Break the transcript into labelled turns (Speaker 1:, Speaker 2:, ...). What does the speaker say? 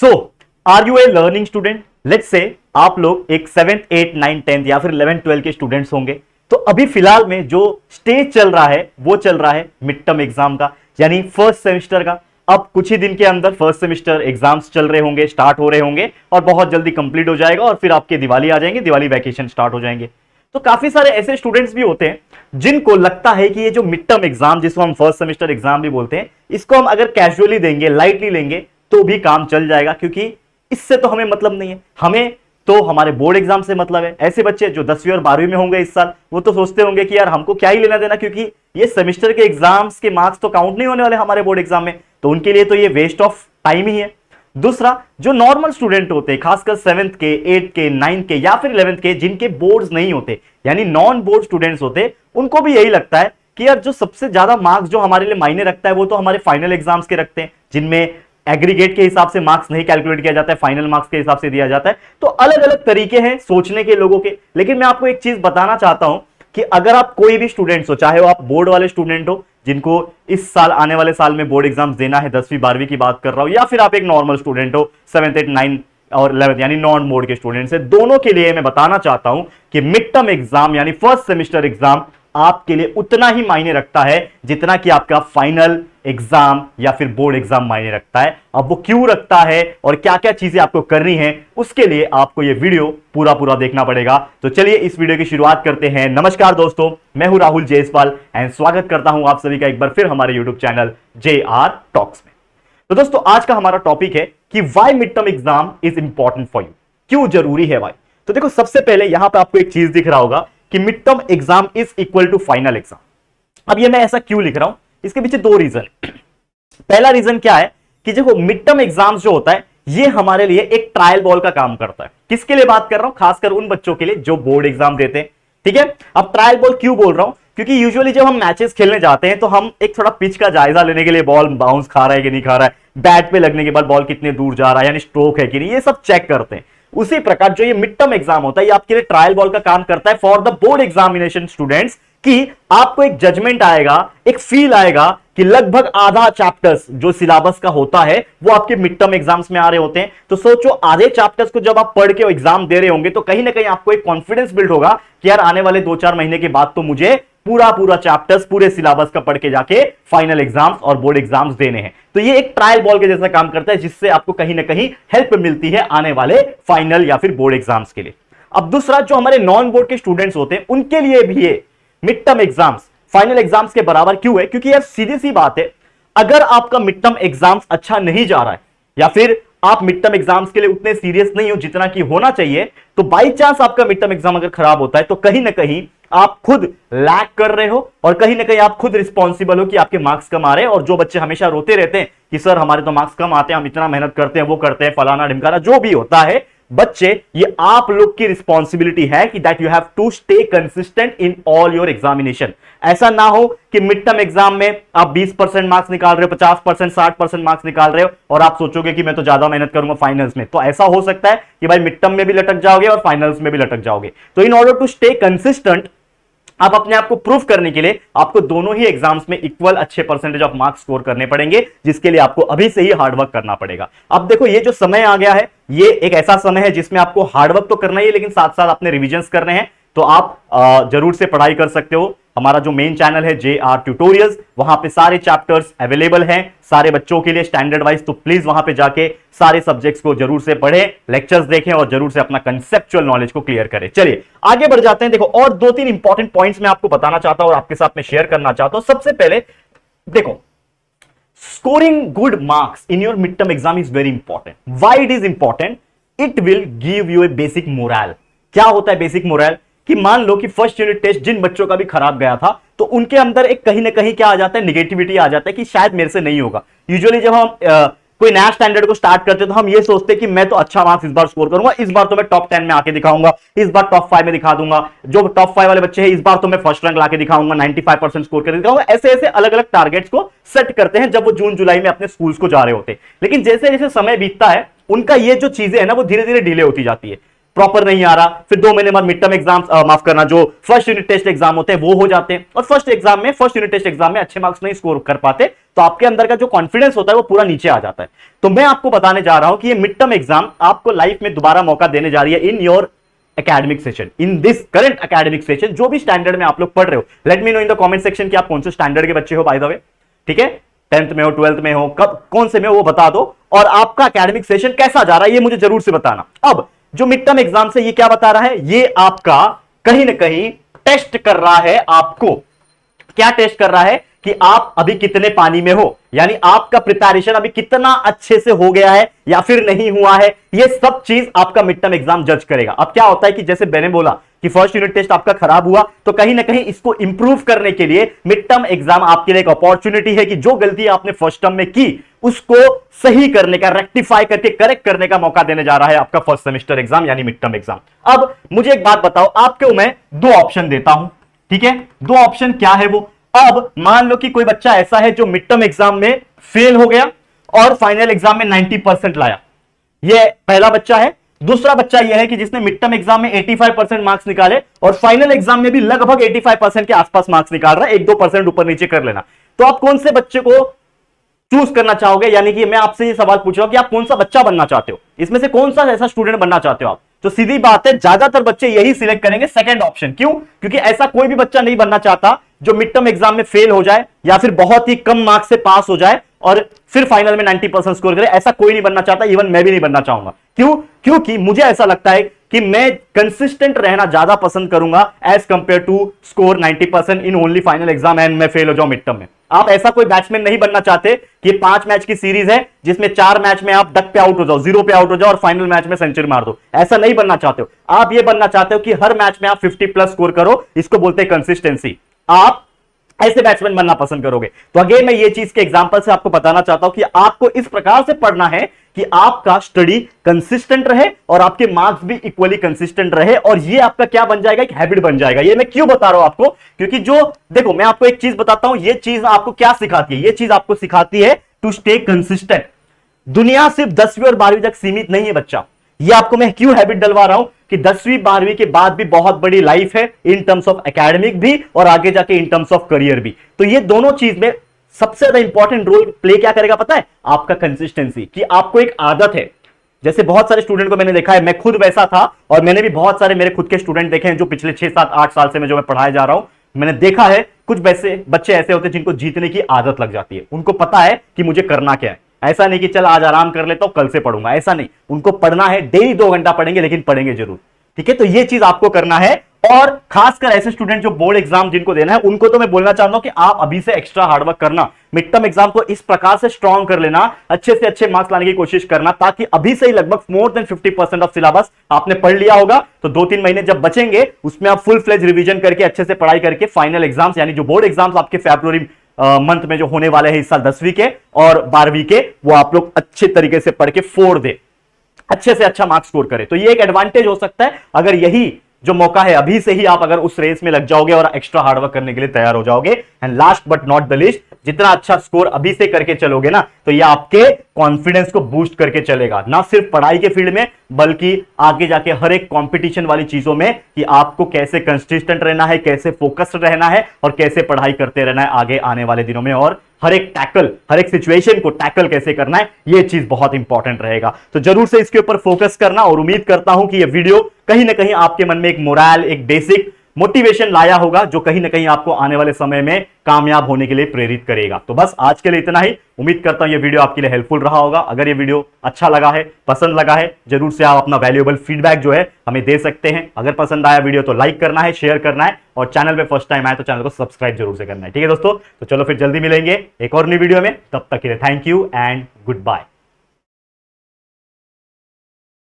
Speaker 1: So are you a learning student? Let's say आप लोग एक 7th 8th 9th 10th या फिर 11th 12th के स्टूडेंट्स होंगे। तो अभी फिलहाल में जो स्टेज चल रहा है वो चल रहा है मिड टर्म एग्जाम का, यानी फर्स्ट सेमेस्टर का। अब कुछ ही दिन के अंदर फर्स्ट सेमेस्टर एग्जाम्स चल रहे होंगे, स्टार्ट हो रहे होंगे और बहुत जल्दी कंप्लीट हो जाएगा और फिर आपके दिवाली आ जाएंगे, दिवाली वैकेशन स्टार्ट हो जाएंगे। तो काफी सारे ऐसे स्टूडेंट्स भी होते हैं जिनको लगता है कि ये जो मिड टर्म एग्जाम, जिसको हम फर्स्ट सेमेस्टर एग्जाम भी बोलते हैं, इसको हम अगर कैजुअली देंगे, लाइटली लेंगे तो भी काम चल जाएगा, क्योंकि इससे तो हमें मतलब नहीं है, हमें तो हमारे बोर्ड एग्जाम से मतलब है। ऐसे बच्चे जो 10वीं और 12वीं में होंगे इस साल, वो तो सोचते होंगे कि यार हमको क्या ही लेना देना, क्योंकि ये सेमेस्टर के एग्जाम्स के मार्क्स तो काउंट नहीं होने वाले हमारे बोर्ड एग्जाम में, तो उनके लिए तो ये वेस्ट ऑफ टाइम ही है। दूसरा, जो नॉर्मल स्टूडेंट होते हैं, खासकर 7th के 8th के 9th के या फिर 11th के, जिनके बोर्ड्स नहीं होते, यानी नॉन बोर्ड स्टूडेंट्स होते, उनको भी यही लगता है कि यार जो सबसे ज्यादा मार्क्स जो हमारे लिए मायने रखता है वो तो हमारे फाइनल एग्जाम्स के रखते हैं, जिनमें एग्रीगेट के हिसाब से मार्क्स नहीं कैलकुलेट किया जाता है, फाइनल मार्क्स के हिसाब से दिया जाता है। तो अलग अलग तरीके हैं सोचने के लोगों के। लेकिन मैं आपको एक चीज बताना चाहता हूं कि अगर आप कोई भी स्टूडेंट्स हो, चाहे वो आप बोर्ड वाले स्टूडेंट हो जिनको इस साल आने वाले साल में बोर्ड एग्जाम देना है, 10वीं 12वीं की बात कर रहा हूं, या फिर आप एक नॉर्मल स्टूडेंट हो 7th 8th 9th और 11th यानी नॉन बोर्ड के स्टूडेंट्स है, दोनों के लिए मैं बताना चाहता हूं कि मिड टर्म एग्जाम यानी फर्स्ट सेमेस्टर एग्जाम आपके लिए उतना ही मायने रखता है जितना कि आपका फाइनल एग्जाम या फिर बोर्ड एग्जाम मायने रखता है। अब वो क्यों रखता है और क्या क्या चीजें आपको करनी है, उसके लिए आपको ये वीडियो पूरा देखना पड़ेगा। तो चलिए इस वीडियो की शुरुआत करते हैं। नमस्कार दोस्तों, मैं हूं राहुल जयसवाल एंड स्वागत करता हूं आप सभी का एक बार फिर हमारे यूट्यूब चैनल JR टॉक्स में। तो दोस्तों, आज का हमारा टॉपिक है कि why mid term exam is important for you, क्यों जरूरी है भाई। तो देखो, सबसे पहले यहां पर आपको एक चीज दिख रहा होगा कि mid term exam is equal to final exam. अब ये मैं ऐसा क्यों लिख रहा हूं, इसके पीछे दो रीजन। पहला रीजन क्या है कि देखो, मिड टर्म एग्जाम्स जो होता है ये हमारे लिए एक ट्रायल बॉल का काम करता है। किसके लिए बात कर रहा हूं? खासकर उन बच्चों के लिए जो बोर्ड एग्जाम देते हैं, ठीक है। अब ट्रायल बॉल क्यों बोल रहा हूं? क्योंकि यूजुअली जब हम मैचेस खेलने जाते हैं तो हम एक थोड़ा पिच का जायजा लेने के लिए बॉल बाउंस खा रहा है कि नहीं खा रहा है, बैट पे लगने के बाद बॉल कितने दूर जा रहा है, यानी स्ट्रोक है कि नहीं, ये सब चेक करते हैं। उसी प्रकार जो ये मिड टर्म एग्जाम होता है ये आपके लिए ट्रायल बॉल का काम करता है for the board examination students, कि आपको एक जजमेंट आएगा, एक फील आएगा कि लगभग आधा चैप्टर्स जो सिलेबस का होता है वो आपके मिड टर्म एग्जाम्स में आ रहे होते हैं। तो सोचो, आधे चैप्टर्स को जब आप पढ़ के एग्जाम दे रहे होंगे तो कहीं ना कहीं आपको एक कॉन्फिडेंस बिल्ड होगा कि यार आने वाले 2-4 महीने के बाद तो मुझे पूरा चैप्टर्स पूरे सिलेबस का पढ़ के जाके फाइनल एग्जाम्स और बोर्ड एग्जाम्स देने हैं। तो ये एक ट्रायल बॉल के जैसा काम करता है, जिससे आपको कहीं ना कहीं हेल्प मिलती है आने वाले फाइनल या फिर बोर्ड एग्जाम्स के लिए। अब दूसरा, जो हमारे नॉन बोर्ड के स्टूडेंट्स होते हैं उनके लिए भी ये mid term exams final exams के बराबर क्यों है? क्योंकि यार सीधी सी बात है, अगर आपका मिड टर्म एग्जाम्स अच्छा नहीं जा रहा है या फिर आप मिड टर्म एग्जाम्स के लिए उतने सीरियस नहीं हो जितना कि होना चाहिए, तो बाई चांस आपका मिड टर्म एग्जाम अगर खराब होता है तो कहीं ना कहीं आप खुद लैग कर रहे हो और कहीं ना कहीं आप खुद रिस्पॉन्सिबल हो कि आपके मार्क्स कम आ रहे हैं। और जो बच्चे हमेशा रोते रहते हैं कि सर हमारे तो मार्क्स कम आते हैं, हम इतना मेहनत करते हैं, वो करते हैं, फलाना ढिमकाना जो भी होता है, बच्चे, ये आप लोग की रिस्पॉन्सिबिलिटी है कि that you have to stay consistent in all your examination. ऐसा ना हो कि मिड टर्म एग्जाम में आप 20% मार्क्स निकाल रहे हो, 50%, 60% मार्क्स निकाल रहे हो और आप सोचोगे कि मैं तो ज्यादा मेहनत करूंगा फाइनल्स में। तो ऐसा हो सकता है कि भाई मिड टर्म में भी लटक जाओगे और फाइनल्स में भी लटक जाओगे। तो in order to stay consistent, आप अपने आप को प्रूफ करने के लिए आपको दोनों ही एग्जाम्स में इक्वल अच्छे परसेंटेज ऑफ मार्क्स स्कोर करने पड़ेंगे, जिसके लिए आपको अभी से ही हार्डवर्क करना पड़ेगा। अब देखो, ये जो समय आ गया है ये एक ऐसा समय है जिसमें आपको हार्डवर्क तो करना ही है, लेकिन साथ साथ अपने रिविजन्स करने हैं। तो आप जरूर से पढ़ाई कर सकते हो। हमारा जो मेन चैनल है JR ट्यूटोरियल्स, वहां पे सारे चैप्टर्स अवेलेबल हैं सारे बच्चों के लिए स्टैंडर्ड वाइज। तो प्लीज वहां पे जाके सारे सब्जेक्ट्स को जरूर से पढ़ें, लेक्चर्स देखें और जरूर से अपना कंसेप्चुअल नॉलेज को क्लियर करें। चलिए आगे बढ़ जाते हैं। देखो, और 2-3 इंपॉर्टेंट पॉइंट्स मैं आपको बताना चाहता हूं और आपके साथ में शेयर करना चाहता हूं। सबसे पहले देखो, scoring good marks in your mid term exam is very important. Why it is important? It will give U A basic moral. क्या होता है बेसिक मोरल? कि मान लो कि फर्स्ट यूनिट टेस्ट जिन बच्चों का भी खराब गया था तो उनके अंदर एक कहीं ना कहीं क्या आ जाता है, निगेटिविटी आ जाता है कि शायद मेरे से नहीं होगा। यूजुअली जब हम कोई नया स्टैंडर्ड को स्टार्ट करते हैं तो हम ये सोचते हैं कि मैं तो अच्छा मार्क्स इस बार स्कोर करूंगा, इस बार तो मैं टॉप 10 में आके दिखाऊंगा, इस बार टॉप 5 में दिखा दूंगा, जो टॉप 5 वाले बच्चे हैं इस बार तो मैं फर्स्ट रैंक लाके दिखाऊंगा, 95% स्कोर करके दिखाऊंगा। ऐसे ऐसे अलग अलग टारगेट्स को सेट करते हैं जब वो जून जुलाई में अपने स्कूल्स को जा रहे होते हैं। लेकिन जैसे जैसे समय बीतता है उनका ये जो चीजें है ना वो धीरे धीरे डिले होती जाती है। प्रॉपर नहीं आ रहा, फिर 2 महीने बाद मिड टर्म एग्जाम, माफ करना, जो फर्स्ट यूनिट टेस्ट एग्जाम होते हैं वो हो जाते हैं, और फर्स्ट यूनिट टेस्ट एग्जाम में अच्छे मार्क्स नहीं स्कोर कर पाते, तो आपके अंदर का जो कॉन्फिडेंस होता है वो पूरा नीचे आ जाता है। तो मैं आपको बताने जा रहा हूं कि ये मिड टर्म एग्जाम आपको लाइफ में दोबारा मौका देने जा रही है in your academic session, in this current academic session, जो भी स्टैंडर्ड में आप लोग पढ़ रहे हो। Let me know in the comment section कि आप कौन से स्टैंडर्ड के बच्चे हो बाय द वे, ठीक है, 10th में हो, 12th में हो, कब कौन से में हो वो बता दो, और आपका एकेडमिक सेशन कैसा जा रहा है ये मुझे जरूर से बताना। अब जो मिड टर्म एग्जाम से ये क्या बता रहा है, ये आपका कहीं ना कहीं टेस्ट कर रहा है आपको। क्या टेस्ट कर रहा है कि आप अभी कितने पानी में हो, यानी आपका प्रिपरेशन अभी कितना अच्छे से हो गया है या फिर नहीं हुआ है, ये सब चीज आपका मिड टर्म एग्जाम जज करेगा। अब क्या होता है कि जैसे मैंने बोला कि फर्स्ट यूनिट टेस्ट आपका खराब हुआ, तो कहीं ना कहीं इसको इंप्रूव करने के लिए मिड टर्म एग्जाम आपके लिए एक अपॉर्चुनिटी है कि जो गलती आपने फर्स्ट टर्म में की उसको सही करने का, रेक्टिफाई करके करेक्ट करने का मौका देने जा रहा है आपका फर्स्ट सेमेस्टर एग्जाम यानी मिड टर्म एग्जाम। अब मुझे एक बात बताओ, आपको मैं 2 ऑप्शन देता हूं, ठीक है, 2 ऑप्शन क्या है वो। अब मान लो कि कोई बच्चा ऐसा है जो मिड टर्म एग्जाम में फेल हो गया और फाइनल एग्जाम में 90% लाया, ये पहला बच्चा है। दूसरा बच्चा यह है कि जिसने मिड टर्म एग्जाम में 85% मार्क्स निकाले और फाइनल एग्जाम में भी लगभग 85% के आसपास मार्क्स निकाल रहा है, 1-2% ऊपर नीचे कर लेना। तो आप कौन से बच्चे को चूज करना चाहोगे, यानी कि मैं आपसे ये सवाल पूछ रहा हूं कि आप कौन सा बच्चा बनना चाहते हो, इसमें से कौन सा ऐसा स्टूडेंट बनना चाहते हो आप। तो सीधी बात है, ज्यादातर बच्चे यही सिलेक्ट करेंगे सेकंड ऑप्शन। क्यों? क्योंकि ऐसा कोई भी बच्चा नहीं बनना चाहता जो मिड टर्म एग्जाम में फेल हो जाए या फिर बहुत ही कम मार्क्स से पास हो जाए और फिर फाइनल में 90% स्कोर करे, ऐसा कोई नहीं बनना चाहता, इवन मैं भी नहीं बनना चाहूंगा। क्यों? क्योंकि मुझे ऐसा लगता है कि मैं कंसिस्टेंट रहना ज्यादा पसंद करूंगा as compare to score 90% in only final exam and मैं फेल हो जाऊं मिड टर्म में। आप ऐसा कोई बैट्समैन नहीं बनना चाहते कि 5 मैच की सीरीज है जिसमें 4 मैच में आप डक पे आउट हो जाओ, 0 पे आउट हो जाओ और फाइनल मैच में सेंचुरी मार दो। ऐसा नहीं बनना चाहते हो। आप ये बनना चाहते हो कि हर मैच में आप 50+ स्कोर करो, इसको बोलते हैं कंसिस्टेंसी। आप ऐसे बैट्समैन बनना पसंद करोगे। तो अगेन मैं ये चीज के एग्जांपल से आपको बताना चाहता हूं कि आपको इस प्रकार से पढ़ना है कि आपका स्टडी कंसिस्टेंट रहे और आपके मार्क्स भी इक्वली कंसिस्टेंट रहे, और ये आपका क्या बन जाएगा, एक हैबिट बन जाएगा। ये मैं क्यों बता रहा हूं आपको, क्योंकि जो देखो मैं आपको एक चीज बताता हूं, ये चीज आपको क्या सिखाती है, ये चीज आपको सिखाती है टू स्टे कंसिस्टेंट। दुनिया सिर्फ 10वीं और 12वीं तक सीमित नहीं है बच्चा। ये आपको मैं क्यों हैबिट डलवा रहा हूं कि 10वीं 12वीं के बाद भी बहुत बड़ी लाइफ है इन टर्म्स ऑफ एकेडमिक भी और आगे जाके इन टर्म्स ऑफ करियर भी। तो ये दोनों चीज में सबसे ज्यादा इंपॉर्टेंट रोल प्ले क्या करेगा पता है, आपका कंसिस्टेंसी, कि आपको एक आदत है। जैसे बहुत सारे स्टूडेंट को मैंने देखा है, मैं खुद वैसा था और मैंने भी बहुत सारे मेरे खुद के स्टूडेंट देखे हैं जो पिछले 6, 7, 8 साल से मैं जो मैं पढ़ाया जा रहा हूं, मैंने देखा है कुछ वैसे बच्चे ऐसे होते हैं जिनको जीतने की आदत लग जाती है। उनको पता है कि मुझे करना क्या है। ऐसा नहीं कि चल आज आराम कर लेता हूं कल से पढ़ूंगा, ऐसा नहीं। उनको पढ़ना है, डेली 2 घंटा पढ़ेंगे लेकिन पढ़ेंगे जरूर, ठीक है। तो ये चीज आपको करना है, और खासकर ऐसे स्टूडेंट जो बोर्ड एग्जाम जिनको देना है उनको तो मैं बोलना चाहता हूं कि आप अभी से एक्स्ट्रा हार्डवर्क करना, मिड टर्म एग्जाम को इस प्रकार से स्ट्रॉन्ग कर लेना, अच्छे से अच्छे मार्क्स लाने की कोशिश करना, ताकि अभी से ही लगभग मोर देन 50% ऑफ सिलेबस आपने पढ़ लिया होगा। तो 2-3 महीने जब बचेंगे उसमें आप फुल फ्लेज रिवीजन करके अच्छे से पढ़ाई करके फाइनल एग्जाम्स यानी जो बोर्ड एग्जाम्स आपके फरवरी मंथ में जो होने वाले हैं इस साल 10वीं के और 12वीं के, वो आप लोग अच्छे तरीके से पढ़ के फोड़ दे, अच्छे से अच्छा मार्क्स स्कोर करे। तो ये एक एडवांटेज हो सकता है अगर यही जो मौका है अभी से ही आप अगर उस रेस में लग जाओगे और एक्स्ट्रा हार्डवर्क करने के लिए तैयार हो जाओगे। And last but not the least, जितना अच्छा स्कोर अभी से करके चलोगे ना, तो ये आपके कॉन्फिडेंस को बूस्ट करके चलेगा, ना सिर्फ पढ़ाई के फील्ड में बल्कि आगे जाके हर एक कंपटीशन वाली चीजों में, कि आपको कैसे कंसिस्टेंट रहना है, कैसे फोकस्ड रहना है और कैसे पढ़ाई करते रहना है आगे आने वाले दिनों में, और हर एक सिचुएशन को टैकल कैसे करना है, ये चीज बहुत इंपॉर्टेंट रहेगा। तो जरूर से इसके ऊपर फोकस करना, और उम्मीद करता हूं कि ये वीडियो कहीं ना कहीं आपके मन में एक मोरल, एक बेसिक मोटिवेशन लाया होगा, जो कहीं ना कहीं आपको आने वाले समय में कामयाब होने के लिए प्रेरित करेगा। तो बस आज के लिए इतना ही। उम्मीद करता हूं ये वीडियो आपके लिए हेल्पफुल रहा होगा। अगर ये वीडियो अच्छा लगा है, पसंद लगा है, जरूर से आप अपना वैल्यूएबल फीडबैक जो है हमें दे सकते हैं। अगर पसंद आया वीडियो तो लाइक करना है, शेयर करना है, और चैनल पे फर्स्ट टाइम आए तो चैनल को सब्सक्राइब जरूर से करना है। ठीक है दोस्तों, तो चलो फिर जल्दी मिलेंगे एक और नई वीडियो में। तब तक के लिए thank you and good bye.